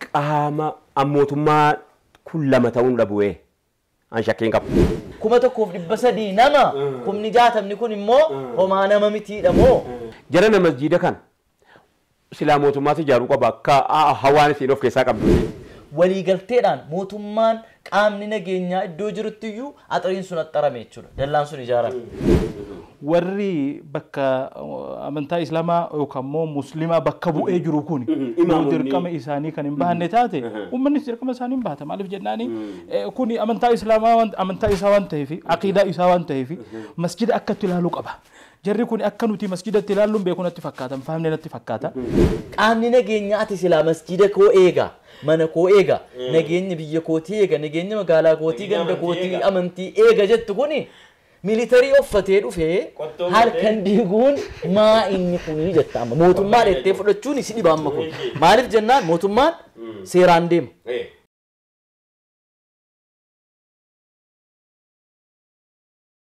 qaama ammootummaa kun lama ta'uun dhabu'ee an shakkeen qabu. 1300 nama kumni jaatamni kun immoo homaa nama mitiidha moo jara nama masjiida kan silaa mootummaatu ijaaruu qaba akka hawaan isiin of keessaa qabdu. waliigalteedhaan mootummaan qaamni nageenyaa iddoo jirutti iyyuu axariin sun axarame jechuudha dallaan sun ijaarame. warri bakka amantaa islaamaa yookaan immoo muslimaa bakka bu'ee jiru kun dirqama isaanii kan hin bahanne taate uummannis dirqama isaanii hin bahata maaliif jennaani kun amantaa islaamaa amantaa isaa waan ta'eef aqiidaa isaa waan ta'eef masjida akkatti ilaaluu qaba. jarri kun akka nuti masjidatti ilaalluun beekuu natti fakkaata fahamne natti fakkaata. qaamni nageenyaa ati silaa masjida koo eega mana koo eega nageenyi biyya kootii eega nageenyi magaalaa kootii ganda kootii amantii eega jettu kuni military uffatee dhufee halkan diiguun maa inni kuni jetta amma mootummaa dheettee fudhachuun isi dhiba amma kun maaliif jennaan mootummaan seeraan deema